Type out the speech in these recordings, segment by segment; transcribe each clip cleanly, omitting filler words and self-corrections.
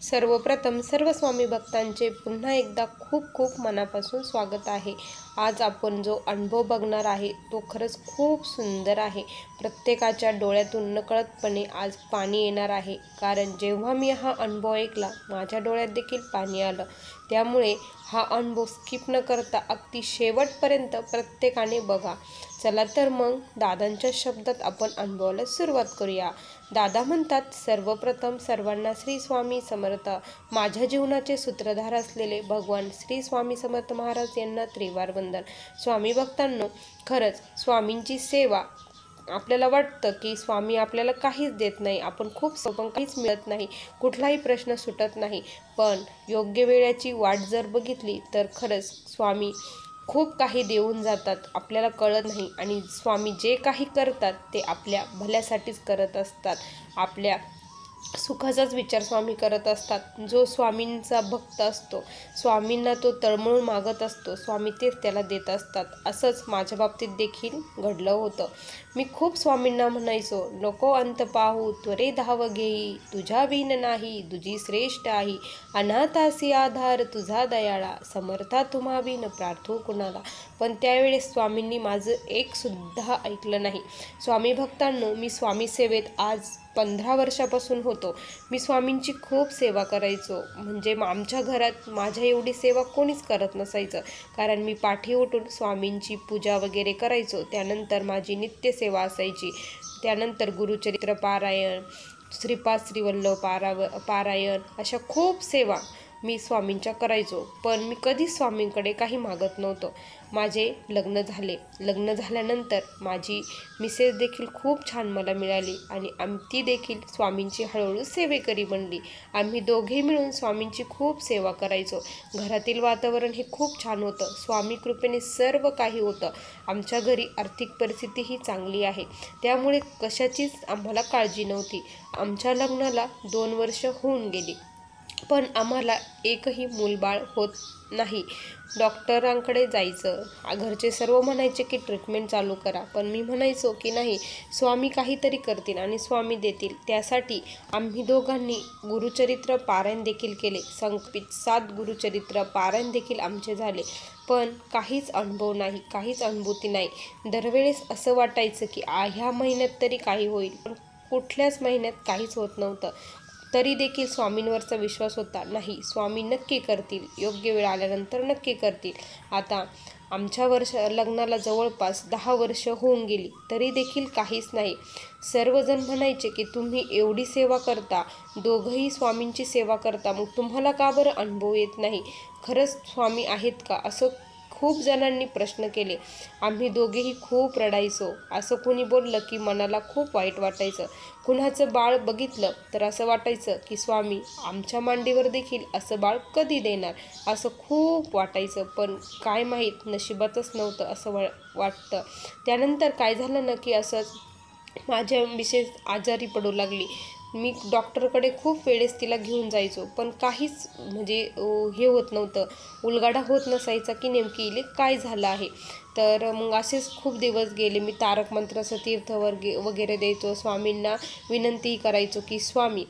सर्वप्रथम सर्व स्वामी भक्तांचे पुन्हा एकदा खूप खूप मनापासून स्वागत आहे। आज आपण जो अनुभव बघणार आहे तो खरंच खूप सुंदर आहे। प्रत्येकाच्या डोळ्यातून नकळतपणे आज पाणी येणार आहे, कारण जेव्हा मी हा अनुभव ऐकला माझ्या डोळ्यात देखील पाणी आलं। त्यामुळे हा अनुभव स्किप न करता अगदी शेवटपर्यंत प्रत्येकाने बघा। चला तर मग दादांच्या शब्दात आपण अनुभवाला सुरुवात करूया। दादा म्हणतात, सर्वप्रथम सर्वांना श्री स्वामी समर्थ। माझ्या जीवनाचे सूत्रधार असलेले भगवान श्री स्वामी समर्थ महाराज यांना त्रिवार वंदन। स्वामी भक्तांनो, खरंच स्वामींची सेवा, आपल्याला वाटतं की स्वामी आपल्याला काहीच देत नाही, आपण खूप पण काहीच मिळत नाही, कुठलाही प्रश्न सुटत नाही, पण योग्य वेळेची वाट जर बघितली तर खरंच स्वामी खूप काही देऊन जातात, आपल्याला कळत नाही। आणि स्वामी जे काही करतात ते आपल्या भल्यासाठीच करत असतात, आपल्या सुखाचाच विचार स्वामी करत असतात। जो स्वामींचा भक्त असतो, स्वामींना तो तळमळून मागत असतो, स्वामी तेच त्याला देत असतात। असंच माझ्या बाबतीत देखील घडलं होतं। मी खूप स्वामींना म्हणायचो, नको अंत पाहू त्वरे धाव घेई, तुझ्या बिन नाही तुझी श्रेष्ठ आई, अनाथासी आधार तुझा दयाळा, समर्था तुम्हा बिन प्रार्थू कुणाला। पण त्यावेळेस स्वामींनी माझं एक सुद्धा ऐकलं नाही। स्वामी भक्तांनो, मी स्वामी सेवेत आज 15 वर्षापासून होतो। मी स्वामींची खूप सेवा करायचो, म्हणजे आमच्या घरात माझ्या एवढी सेवा कोणीच करत नसायचं, कारण मी पाठी उठून स्वामींची पूजा वगैरे करायचो। त्यानंतर माझी नित्यसेवा असायची, त्यानंतर गुरुचरित्र पारायण, श्रीपाद श्रीवल्लभ पारायण, अशा खूप सेवा मी स्वामींच्या करायचो। पण मी कधीच स्वामींकडे काही मागत नव्हतो। माझे लग्न झाले, लग्न झाल्यानंतर माझी मिसेस देखील खूप छान मला मिळाली आणि ती देखील स्वामींची हळूहळू सेवेकरी बनली। आम्ही दोघे मिळून स्वामींची खूप सेवा करायचो। घरातील वातावरण हे खूप छान होतं, स्वामी कृपेने सर्व काही होतं। आमच्या घरी आर्थिक परिस्थितीही चांगली आहे, त्यामुळे कशाचीच आम्हाला काळजी नव्हती। आमच्या लग्नाला 2 वर्ष होऊन गेली, पण आम्हाला एकही मूलबाळ होत नाही। डॉक्टरांकडे जायचं, घरचे सर्व म्हणायचे की ट्रीटमेंट चालू करा, पण मी म्हणायचो की नाही, स्वामी काहीतरी करतील आणि स्वामी देतील। त्यासाठी आम्ही दोघांनी गुरुचरित्र पारायण देखील केले, संकल्पित 7 गुरुचरित्र पारायण देखील आमचे झाले, पण काहीच अनुभव नाही, काहीच अनुभूती नाही। दरवेळेस असं वाटायचं की ह्या महिन्यात तरी काही होईल, पण कुठल्याच महिन्यात काहीच होत नव्हतं। तरी देखील स्वामींवरचा विश्वास होता, नाही स्वामी नक्की करतील, योग्य वेळ आल्यानंतर नक्की करतील। आता आमच्या लग्नाला जवळपास 10 वर्ष होऊन गेली, तरी देखील काहीच नाही। सर्वजण म्हणायचे की तुम्ही एवढी सेवा करता, दोघंही स्वामींची सेवा करता, मग तुम्हाला का बरं अनुभव येत नाही, खरंच स्वामी आहेत का, असं खूप जणांनी प्रश्न केले। आम्ही दोघेही खूप रडायचो। असं कोणी बोललं की मनाला खूप वाईट वाटायचं। कुणाचं बाळ बघितलं तर असं वाटायचं की स्वामी आमच्या मांडीवर देखील असं बाळ कधी देणार, असं खूप वाटायचं, पण काय माहीत नशिबातच नव्हतं असं वाटतं। त्यानंतर काय झालं ना की असंच माझ्या मिसेस आजारी पडू लागली। मी डॉक्टरकडे खूप वेळेस तिला घेऊन जायचो, पण काहीच म्हणजे हे होत नव्हतं, उलगडा होत नसायचा की नेमकी इले काय झालं आहे। तर मग असेच खूप दिवस गेले। मी तारक मंत्राचं तीर्थ वगैरे द्यायचो, स्वामींना विनंतीही करायचो की स्वामी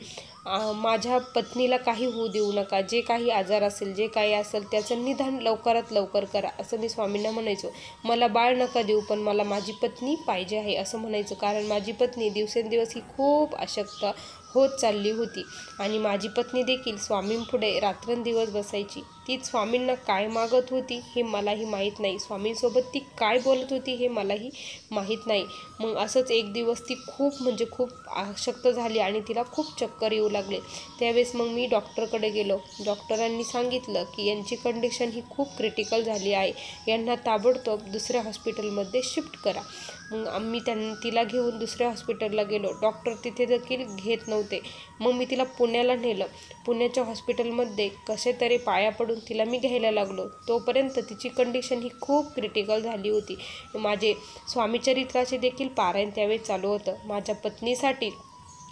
माझ्या पत्नीला काही होऊ देऊ नका, जे काही आजार असेल, जे काही असेल त्याचं निदान लवकरात लवकर करा, असं मी स्वामींना म्हणायचो। मला बाळ नका देऊ, पण मला माझी पत्नी पाहिजे आहे असं म्हणायचं, कारण माझी पत्नी दिवसेंदिवस ही खूप अशक्त होत चालली होती आणि माझी पत्नी देखील स्वामींपुढे रात्रंदिवस बसायची। ती स्वामींना काय मागत होती हे मलाही माहीत नाही, स्वामींसोबत ती काय बोलत होती हे मलाही माहीत नाही। मग असंच एक दिवस ती खूप म्हणजे खूप अशक्त झाली आणि तिला खूप चक्कर येऊ लागले। त्यावेळेस मग मी डॉक्टरकडे गेलो। डॉक्टरांनी सांगितलं की यांची कंडिशन ही खूप क्रिटिकल झाली आहे, यांना ताबडतोब दुसऱ्या हॉस्पिटलमध्ये शिफ्ट करा। मग आम्ही तिला घेऊन दुसऱ्या हॉस्पिटलला गेलो। डॉक्टर तिथे देखील घेत नव्हते। मग मी तिला पुण्याला नेलं। पुण्याच्या हॉस्पिटलमध्ये कसे तरी पाया पडून तिला मी घ्यायला लागलो, तोपर्यंत तिची कंडिशन ही खूप क्रिटिकल झाली होती। माझे स्वामीचरित्राचे देखील पारायण त्यावेळेस चालू होतं। माझ्या पत्नीसाठी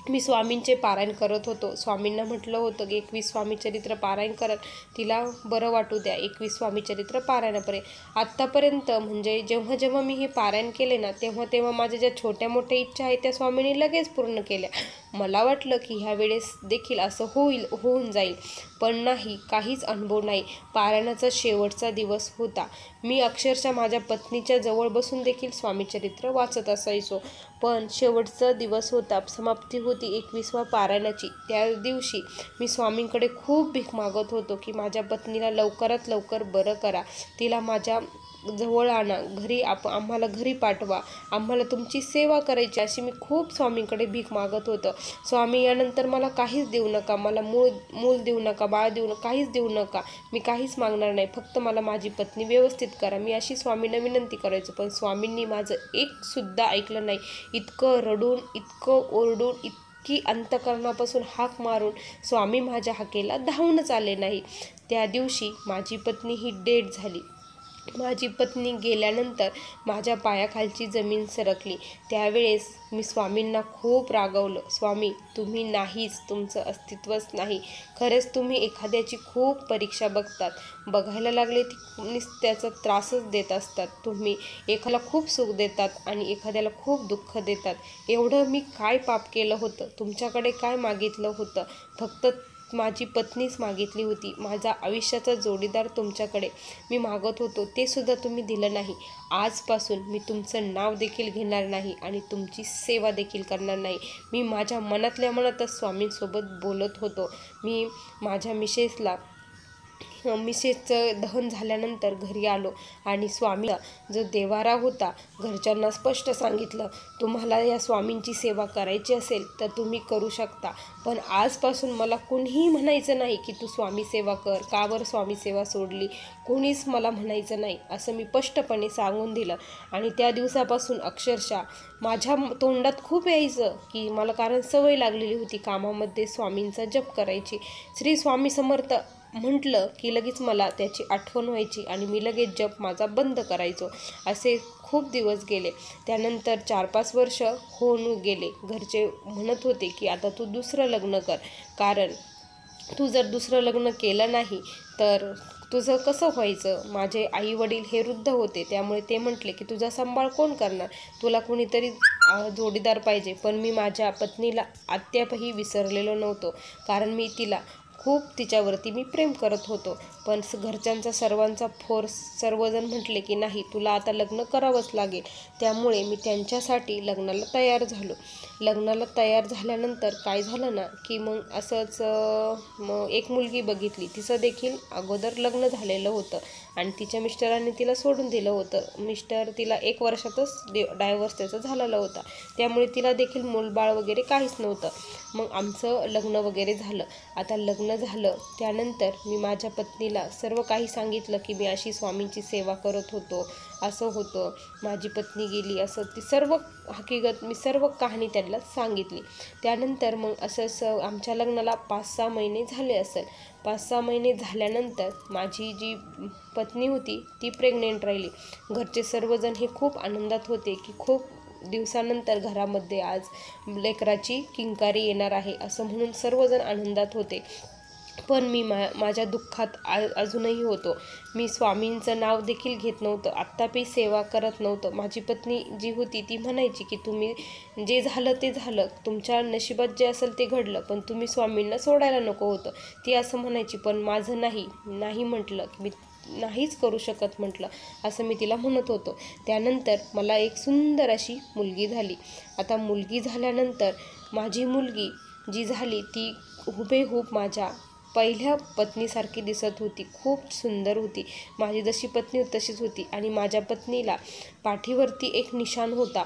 मी स्वामींचे पारायण करत होतो। स्वामींना म्हटलं होतं की 21 स्वामीचरित्र पारायण करत, तिला बरं वाटू द्या, 21 स्वामीचरित्र पारायणापर्यंत। आत्तापर्यंत म्हणजे जेव्हा जेव्हा मी हे पारायण केले ना, तेव्हा तेव्हा माझ्या ज्या छोट्या मोठ्या इच्छा आहेत त्या स्वामींनी लगेच पूर्ण केल्या। मला वाटलं की ह्या वेळेस देखील असं होऊन जाईल, पण नाही, काहीच अनुभव नाही. पारायणाचा शेवटचा दिवस होता. मी अक्षरशः माझ्या पत्नीच्या जवळ बसून देखील स्वामीचरित्र वाचत असायचो. पण शेवटचा दिवस होता, समाप्ती होती 21व्या पारायणाची. त्या दिवशी मी स्वामींकडे खूप भीक मागत होतो की माझ्या पत्नीला लवकरात लवकर बरं करा, तिला माझ्या जवळ आणा, आम्हाला घरी पाठवा, आम्हाला तुमची सेवा करायची, अशी मी खूप स्वामींकडे भीक मागत होतं. स्वामी, यानंतर मला काहीच देऊ नका, मला मूल देऊ नका, बाळ देऊ नका, काहीच देऊ नका, मी काहीच मागणार नाही, फक्त मला माझी पत्नी व्यवस्थित करा, मी अशी स्वामींना विनंती करायचो. पण स्वामींनी माझं एक सुद्धा ऐकलं नाही. इतकं रडून, इतकं ओरडून, की अंतःकरणापासून हाक मारून स्वामी माझ्या हाकेला धावूनच आले नाही. त्या दिवशी माझी पत्नी ही डेड झाली. माझी पत्नी गेल्यानंतर माझ्या पायाखालची जमीन सरकली. त्यावेळेस मी स्वामींना खूप रागवलं, स्वामी, तुम्ही नाहीच, तुमचं अस्तित्वच नाही. खरंच तुम्ही एखाद्याची खूप परीक्षा बघतात, बघायला लागले ती त्याचा त्रासच देत असतात. तुम्ही एखाद्याला खूप सुख देतात आणि एखाद्याला खूप दुःख देतात. एवढं मी काय पाप केलं होतं? तुमच्याकडे काय मागितलं होतं? फक्त माझी पत्नीच मागितली होती. माझा आयुष्याचा जोडीदार तुमच्याकडे मी मागत होतो, ते सुद्धा तुम्ही दिलं नाही. आजपासून मी तुमचं नाव देखील घेणार नाही आणि तुमची सेवा देखील करणार नाही. मी माझ्या मनातल्या मनातच स्वामींसोबत बोलत होतो. मी माझ्या मिसेसचं दहन झाल्यानंतर घरी आलो आणि स्वामीला जो देवारा होता, घरच्यांना स्पष्ट सांगितलं, तुम्हाला या स्वामींची सेवा करायची असेल तर तुम्ही करू शकता, पण आजपासून मला कुणीही म्हणायचं नाही की तू स्वामी सेवा कर, का बरं स्वामी सेवा सोडली, कोणीच मला म्हणायचं नाही, असं मी स्पष्टपणे सांगून दिलं. आणि त्या दिवसापासून अक्षरशः माझ्या तोंडात खूप यायचं की मला, कारण सवय लागलेली होती कामामध्ये स्वामींचा जप करायची. श्री स्वामी समर्थ म्हटलं की लगेच मला त्याची आठवण व्हायची आणि मी लगेच जप माझा बंद करायचो. असे खूप दिवस गेले. त्यानंतर 4-5 वर्ष होऊन गेले. घरचे म्हणत होते की आता तू दुसरं लग्न कर, कारण तू जर दुसरं लग्न केलं नाही तर तुझं कसं व्हायचं. माझे आई वडील हे वृद्ध होते, त्यामुळे ते म्हटले की तुझा सांभाळ कोण करणार, तुला कुणीतरी जोडीदार पाहिजे. पण मी माझ्या पत्नीला अद्यापही विसरलेलो नव्हतो, कारण मी तिच्यावरती मी प्रेम करत होतो. पण घरच्यांचा सर्वांचा फोर्स, सर्वजण म्हटले की नाही, तुला आता लग्न करावंच लागेल. त्यामुळे मी त्यांच्यासाठी लग्नाला तयार झालो. लग्नाला तयार झाल्यानंतर काय झालं ना की मग असंच एक मुलगी बघितली. तिचं देखील अगोदर लग्न झालेलं होतं आणि तिच्या मिस्टरांनी तिला सोडून दिलं होतं. मिस्टर तिला 1 वर्षातच डायव्हर्स त्याचा झालेला होता, त्यामुळे तिला देखील मूलबाळ वगैरे काहीच नव्हतं. मग आमचं लग्न वगैरे झालं. आता लग्न झालं त्यानंतर मी माझ्या पत्नीला सर्व काही सांगितलं की मी अशी स्वामींची सेवा करत होतो, असं होतं, माझी पत्नी गेली, असं ती सर्व हकीकत, मी सर्व कहाणी त्यांना सांगितली. त्यानंतर मग असंच आमच्या लग्नाला 5-6 महिने झाले असेल. 5-6 महिने झाल्यानंतर माझी जी पत्नी होती ती प्रेग्नेंट राहिली. घरचे सर्वजण हे खूप आनंदात होते की खूप दिवसानंतर घरामध्ये आज लेकराची किंकारी येणार आहे, असं म्हणून सर्वजण आनंदात होते. पण मी माझ्या दुःखात अजूनही होतो. मी स्वामींचं नाव देखील घेत नव्हतं, आत्तापही सेवा करत नव्हतं. माझी पत्नी जी होती ती म्हणायची की तुम्ही जे झालं ते झालं, तुमच्या नशिबात जे असेल ते घडलं, पण तुम्ही स्वामींना सोडायला नको होतं, ती असं म्हणायची. पण माझं नाही म्हटलं, मी नाहीच करू शकत म्हटलं, असं मी तिला म्हणत होतो. त्यानंतर मला एक सुंदर अशी मुलगी झाली. आता मुलगी झाल्यानंतर माझी मुलगी जी झाली ती हुबेहूब माझ्या पहिल्या पत्नीसारखी दिसत होती, खूप सुंदर होती. माझी जशी पत्नी होती तशीच होती आणि माझ्या पत्नीला पाठीवरती एक निशाण होता,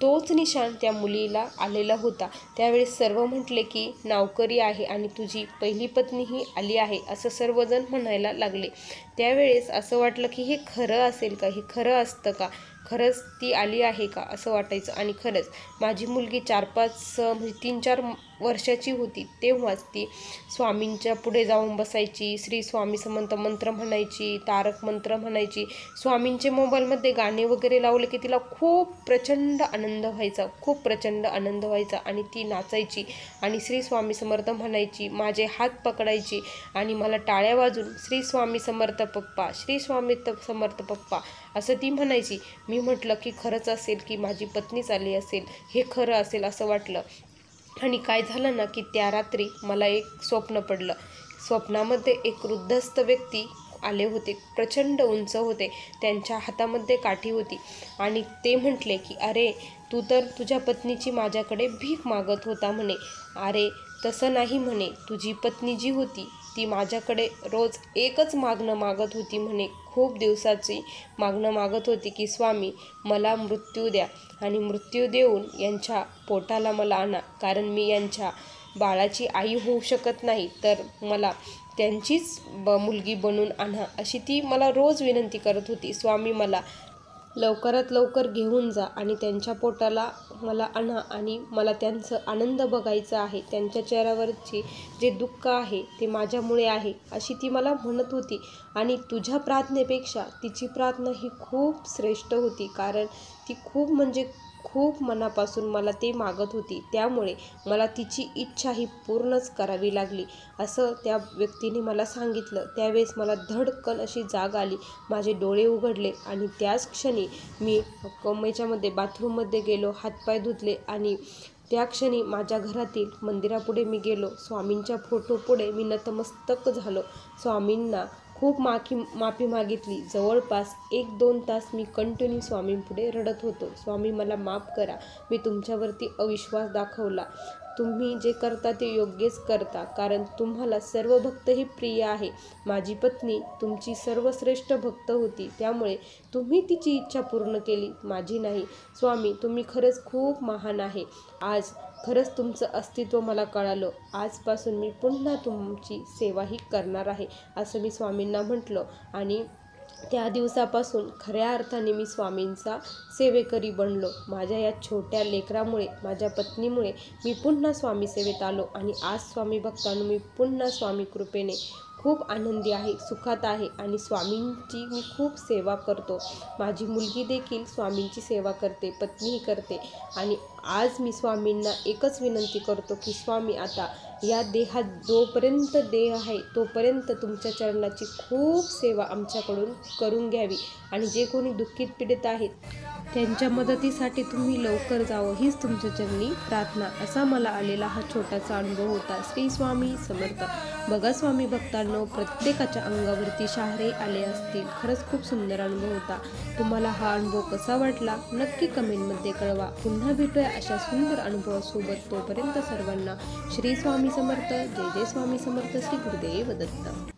तोच निशाण त्या मुलीला आलेला होता. त्यावेळेस सर्व म्हटले की नावकरी आहे आणि तुझी पहिली पत्नीही आली आहे, असं सर्वजण म्हणायला लागले. त्यावेळेस असं वाटलं की हे खरं असेल का, हे खरं असतं का, खरंच ती आली आहे का, असं वाटायचं. आणि खरंच माझी मुलगी 3-4 वर्षाची होती तेव्हाच ती स्वामींच्या पुढे जाऊन बसायची, श्री स्वामी समर्थ मंत्र म्हणायची, तारक मंत्र म्हणायची. स्वामींचे मोबाईलमध्ये गाणे वगैरे लावले की तिला खूप प्रचंड आनंद व्हायचा आणि ती नाचायची आणि श्री स्वामी समर्थ म्हणायची, माझे हात पकडायची आणि मला टाळ्या वाजून श्री स्वामी समर्थ पप्पा, श्री स्वामी समर्थ पप्पा असं ती म्हणायची. मी म्हटलं की खरंच असेल की माझी पत्नीच आली असेल, हे खरं असेल असं वाटलं. आणि काय झालं ना की त्या रात्री मला एक स्वप्न पडलं. स्वप्नामध्ये एक वृद्धस्थ व्यक्ती आले होते. प्रचंड उंच होते. त्यांच्या हातामध्ये काठी होती आणि ते म्हटले की अरे, तू तर तुझ्या पत्नीची माझ्याकडे भीक मागत होता म्हणे. अरे तसं नाही म्हणे, तुझी पत्नी जी होती ती माझ्याकडे रोज एकच मागणं मागत होती म्हणे. खूप दिवसाची मागणं मागत होती की स्वामी मला मृत्यू द्या आणि मृत्यू देऊन यांच्या पोटाला मला आणा, कारण मी यांच्या बाळाची आई होऊ शकत नाही, तर मला त्यांचीच मुलगी बनून आणा, अशी ती मला रोज विनंती करत होती. स्वामी मला लवकरात लवकर घेऊन जा आणि त्यांच्या पोटाला मला आणा आणि मला त्यांचं आनंद बघायचा आहे. त्यांच्या चेहऱ्यावरची जे दुःख आहे ते माझ्यामुळे आहे, अशी ती मला म्हणत होती. आणि तुझ्या प्रार्थनेपेक्षा तिची प्रार्थना ही खूप श्रेष्ठ होती, कारण ती खूप म्हणजे खूप मनापासून मला ते मागत होती. त्यामुळे मला तिची इच्छा ही पूर्णच करावी लागली, असं त्या व्यक्तीने मला सांगितलं. त्यावेळेस मला धडकन अशी जाग आली. माझे डोळे उघडले आणि त्याच क्षणी मी याच्यामध्ये बाथरूममध्ये गेलो, हातपाय धुतले आणि त्या क्षणी माझ्या घरातील मंदिरापुढे मी गेलो. स्वामींच्या फोटोपुढे मी नतमस्तक झालो. स्वामींना खूप माफी मागितली. जवळपास 1-2 तास मी कंटिन्यू स्वामींपुढे रडत होतो. स्वामी मला माफ करा, मी तुमच्यावरती अविश्वास दाखवला. तुम्ही जे करता ते योग्यच करता, कारण तुम्हाला सर्व भक्त ही प्रिय आहे. माझी पत्नी तुमची सर्वश्रेष्ठ भक्त होती, त्यामुळे तुम्ही तिची इच्छा पूर्ण केली, माझी नाही. स्वामी तुम्ही खरंच खूप महान आहे. आज खरंच तुमचं अस्तित्व मला कळालं. आजपासून मी पुन्हा तुमची सेवाही करणार आहे, असं मी स्वामींना म्हटलं. आणि त्या दिवसापासून खऱ्या अर्थाने मी स्वामींचा सेवेकरी बनलो. माझ्या या छोट्या लेकरामुळे, माझ्या पत्नीमुळे मी पुन्हा स्वामी सेवेत आलो आणि आज स्वामी भक्तांनो मी पुन्हा स्वामी कृपेने खूप आनंदी आहे, सुखात आहे आणि स्वामींची मी खूप सेवा करतो. माझी मुलगी देखील स्वामींची सेवा करते, पत्नीही करते. आणि आज मी स्वामींना एकच विनंती करतो की स्वामी आता या देहात जोपर्यंत देह आहे तोपर्यंत तुमच्या चरणाची खूप सेवा आमच्याकडून करून घ्यावी आणि जे कोणी दुःखित पीडित आहेत त्यांच्या मदतीसाठी तुम्ही लवकर जावं, हीच तुमच्या चरणी प्रार्थना. असा मला आलेला हा छोटासा अनुभव होता. श्री स्वामी समर्थ. बघा स्वामी भक्तांनो, प्रत्येकाच्या अंगावरती शहारे आले असतील. खरंच खूप सुंदर अनुभव होता. तुम्हाला हा अनुभव कसा वाटला नक्की कमेंटमध्ये कळवा. पुन्हा भेटूया अशा सुंदर अनुभवासोबत. तोपर्यंत सर्वांना श्री स्वामी समर्थ. जय जय स्वामी समर्थ. श्री गुरुदेव दत्त.